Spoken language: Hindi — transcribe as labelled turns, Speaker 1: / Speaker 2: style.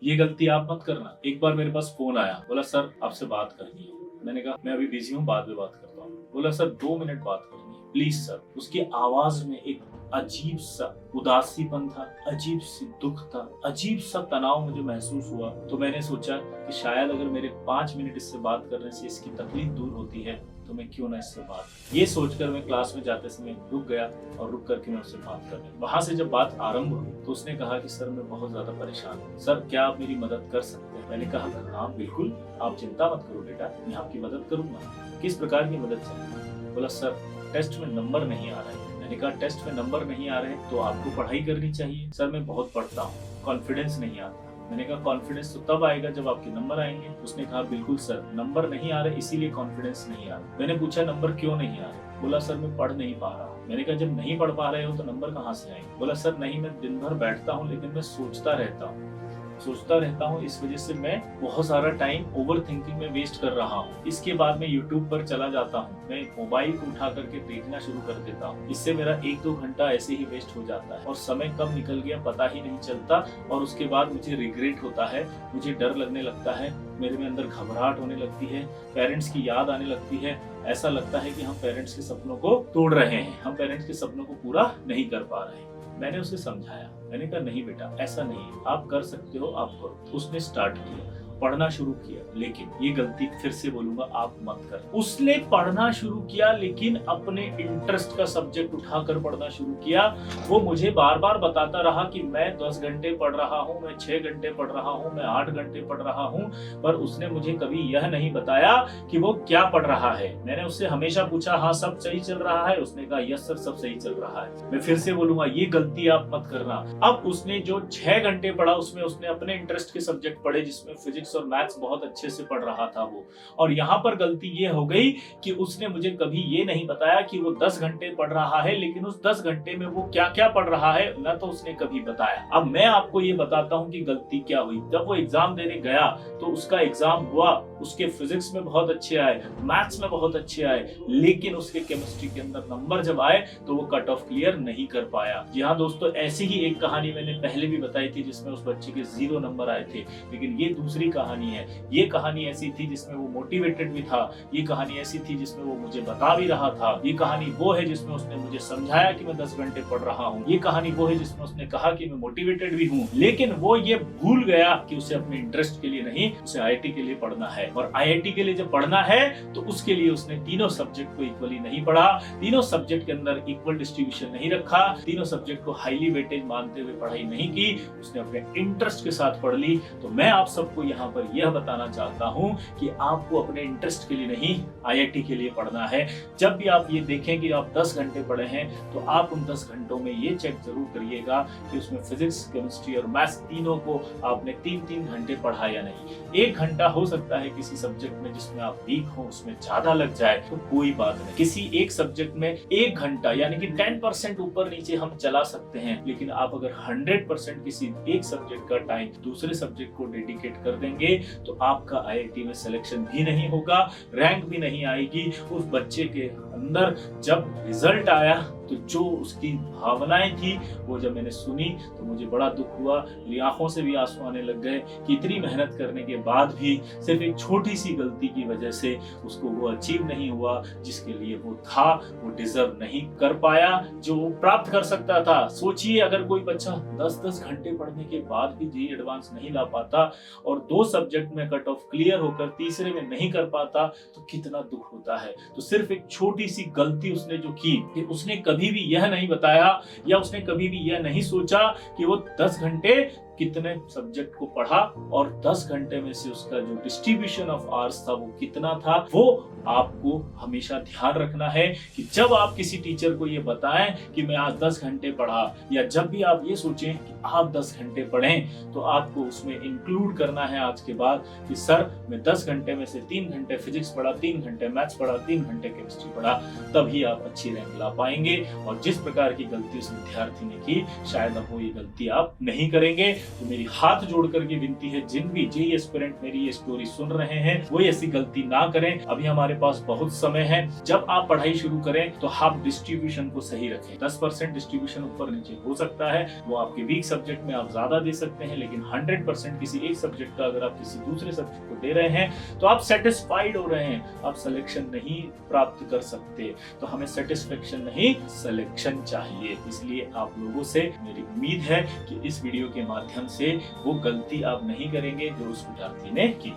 Speaker 1: ये गलती आप मत करना। एक बार मेरे पास फोन आया, बोला सर आपसे बात करनी है। मैंने कहा मैं अभी बिजी हूँ, बाद में बात करता हूँ। बोला सर 2 मिनट बात करनी है प्लीज सर। उसकी आवाज में एक अजीब सा उदासीपन था, अजीब सी दुख था, अजीब सा तनाव मुझे महसूस हुआ। तो मैंने सोचा कि शायद अगर मेरे 5 मिनट इससे बात करने से इसकी तकलीफ दूर होती है तो मैं क्यों ना इससे बात। ये सोचकर मैं क्लास में जाते समय रुक गया और रुक करके मैं उससे बात करने। वहां से जब बात आरंभ हुई तो उसने कहा कि सर मैं बहुत ज्यादा परेशान हूँ, सर क्या आप मेरी मदद कर सकते हैं। मैंने कहा हाँ बिल्कुल, आप चिंता मत करो बेटा, मैं आपकी मदद करूंगा। किस प्रकार की मदद चाहिए। बोला सर टेस्ट में नंबर नहीं आ रहे हैं। मैंने कहा टेस्ट में नंबर नहीं आ रहे हैं तो आपको पढ़ाई करनी चाहिए। सर मैं बहुत पढ़ता हूँ, कॉन्फिडेंस नहीं आता। मैंने कहा कॉन्फिडेंस तो तब आएगा जब आपके नंबर आएंगे। उसने कहा बिल्कुल सर, नंबर नहीं आ रहे इसीलिए कॉन्फिडेंस नहीं आ रहा। मैंने पूछा नंबर क्यों नहीं आ रहे। बोला सर मैं पढ़ नहीं पा रहा हूँ। मैंने कहा जब नहीं पढ़ पा रहे हो तो नंबर कहाँ से आएंगे। बोला सर नहीं, मैं दिन भर बैठता हूँ लेकिन मैं सोचता रहता हूँ, इस वजह से मैं बहुत सारा टाइम ओवर थिंकिंग में वेस्ट कर रहा हूँ। इसके बाद मैं यूट्यूब पर चला जाता हूँ, मैं मोबाइल को उठा करके देखना शुरू कर देता हूँ। इससे मेरा 1-2 घंटा ऐसे ही वेस्ट हो जाता है और समय कब निकल गया पता ही नहीं चलता। और उसके बाद मुझे रिग्रेट होता है, मुझे डर लगने लगता है, मेरे में अंदर घबराहट होने लगती है, पेरेंट्स की याद आने लगती है। ऐसा लगता है कि हम पेरेंट्स के सपनों को तोड़ रहे हैं, हम पेरेंट्स के सपनों को पूरा नहीं कर पा रहे हैं। मैंने उसे समझाया, मैंने कहा नहीं बेटा ऐसा नहीं है, आप कर सकते हो, आप करो। उसने स्टार्ट किया, पढ़ना शुरू किया, लेकिन ये गलती फिर से बोलूंगा आप मत कर। उसने पढ़ना शुरू किया लेकिन अपने इंटरेस्ट का सब्जेक्ट उठाकर पढ़ना शुरू किया। वो मुझे बार बार बताता रहा कि मैं 10 घंटे पढ़ रहा हूँ, मैं 6 घंटे पढ़ रहा हूँ, मैं 8 घंटे पढ़ रहा हूँ, पर उसने मुझे कभी यह नहीं बताया कि वो क्या पढ़ रहा है। मैंने उससे हमेशा पूछा हाँ सब सही चल रहा है। उसने कहा यस सर सब सही चल रहा है। मैं फिर से बोलूंगा ये गलती आप मत करना। अब उसने जो 6 घंटे पढ़ा उसमें उसने अपने इंटरेस्ट के सब्जेक्ट पढ़े, जिसमें फिजिक्स और मैथ्स बहुत अच्छे से पढ़ रहा था वो। और यहाँ पर गलती ये हो गई कि उसने मुझे कभी ये नहीं बताया कि वो 10 घंटे पढ़ रहा है, लेकिन उस 10 घंटे में वो क्या क्या पढ़ रहा है ना तो उसने कभी बताया। अब मैं आपको ये बताता हूँ कि गलती क्या हुई। जब वो एग्जाम देने गया तो उसका एग्जाम हुआ, उसके फिजिक्स में बहुत अच्छे आए, मैथ्स में बहुत अच्छे आए, लेकिन उसके केमिस्ट्री के अंदर नंबर जब आए तो वो कट ऑफ क्लियर नहीं कर पाया। जी हाँ दोस्तों, ऐसी ही एक कहानी मैंने पहले भी बताई थी जिसमें उस बच्चे के 0 नंबर आए थे, लेकिन ये दूसरी कहानी है। ये कहानी ऐसी थी जिसमें वो मोटिवेटेड भी था, ये कहानी ऐसी थी जिसमें वो मुझे बता भी रहा था, ये कहानी वो है जिसमें उसने मुझे समझाया कि मैं 10 घंटे पढ़ रहा हूँ, ये कहानी वो है जिसमें उसने कहा कि मैं मोटिवेटेड भी हूँ। लेकिन वो ये भूल गया कि उसे अपने इंटरेस्ट के लिए नहीं, उसे आईआईटी के लिए पढ़ना है। और आईआईटी के लिए जब पढ़ना है तो उसके लिए उसने तीनों सब्जेक्ट को इक्वली नहीं पढ़ा, तीनों सब्जेक्ट के अंदर इक्वल डिस्ट्रीब्यूशन नहीं रखा, तीनों सब्जेक्ट को हाईली वेटेज मानते हुए पढ़ाई नहीं की, उसने अपने इंटरेस्ट के साथ पढ़ ली। तो मैं आप सबको यहाँ पर यह बताना चाहता हूँ कि आपको अपने इंटरेस्ट के लिए नहीं आईआईटी के लिए पढ़ना है। जब भी आप ये देखें कि आप 10 घंटे पढ़े हैं तो आप उन 10 घंटों में ये चेक जरूर करिएगा कि उसमें फिजिक्स, केमिस्ट्री और मैथ्स तीनों को आपने 3-3 घंटे पढ़ा या नहीं। 1 घंटा हो सकता है किसी सब्जेक्ट में जिसमें आप वीक हो उसमें ज्यादा लग जाए तो कोई बात नहीं। किसी एक सब्जेक्ट में 1 घंटा यानी कि 10% ऊपर नीचे हम चला सकते हैं, लेकिन आप अगर 100% किसी एक सब्जेक्ट का टाइम दूसरे सब्जेक्ट को डेडिकेट कर देंगे तो आपका आईआईटी में सिलेक्शन भी नहीं होगा, रैंक भी नहीं आएगी। उस बच्चे के अंदर जब रिजल्ट आया तो जो उसकी भावनाएं थी वो जब मैंने सुनी तो मुझे बड़ा दुख हुआ, मेरी आंखों से भी आंसू आने लग गए कि इतनी मेहनत करने के बाद भी सिर्फ एक छोटी सी गलती की वजह से उसको वो अचीव नहीं हुआ जिसके लिए वो था, वो डिजर्व नहीं कर पाया जो वो प्राप्त कर सकता था। सोचिए अगर कोई बच्चा 10-10 घंटे पढ़ने के बाद भी जेईई एडवांस नहीं ला पाता और 2 सब्जेक्ट में कट ऑफ क्लियर होकर तीसरे में नहीं कर पाता तो कितना दुख होता है। तो सिर्फ एक छोटी सी गलती उसने जो की कि उसने कभी भी यह नहीं बताया या उसने कभी भी यह नहीं सोचा कि वो 10 घंटे कितने सब्जेक्ट को पढ़ा और 10 घंटे में से उसका जो डिस्ट्रीब्यूशन ऑफ आवर्स था वो कितना था। वो आपको हमेशा ध्यान रखना है कि जब आप किसी टीचर को ये बताएं कि मैं आज 10 घंटे पढ़ा, या जब भी आप ये सोचें कि आप 10 घंटे पढ़ें तो आपको उसमें इंक्लूड करना है आज के बाद कि सर मैं 10 घंटे में से 3 घंटे फिजिक्स पढ़ा, 3 घंटे मैथ्स पढ़ा, 3 घंटे केमिस्ट्री पढ़ा, तभी आप अच्छी रैंक ला पाएंगे। और जिस प्रकार की गलती उस विद्यार्थी ने की शायद अब वो ये गलती आप नहीं करेंगे। तो मेरी हाथ जोड़ करके विनती है, जिन भी जेईई एस्पिरेंट मेरी ये स्टोरी सुन रहे हैं वो ऐसी गलती ना करें। अभी हमारे पास बहुत समय है। जब आप पढ़ाई शुरू करें तो आप डिस्ट्रीब्यूशन को सही रखें। 10% डिस्ट्रीब्यूशन ऊपर नीचे हो सकता है, वो आपके वीक सब्जेक्ट में आप ज्यादा दे सकते हैं, लेकिन 100% किसी एक सब्जेक्ट का अगर आप किसी दूसरे सब्जेक्ट को दे रहे हैं तो आप सेटिस्फाइड हो रहे हैं, आप सिलेक्शन नहीं प्राप्त कर सकते। तो हमें सेटिस्फेक्शन नहीं, सिलेक्शन चाहिए। इसलिए आप लोगों से मेरी उम्मीद है कि इस वीडियो के माध्यम से वो गलती आप नहीं करेंगे जो उस विद्यार्थी ने की।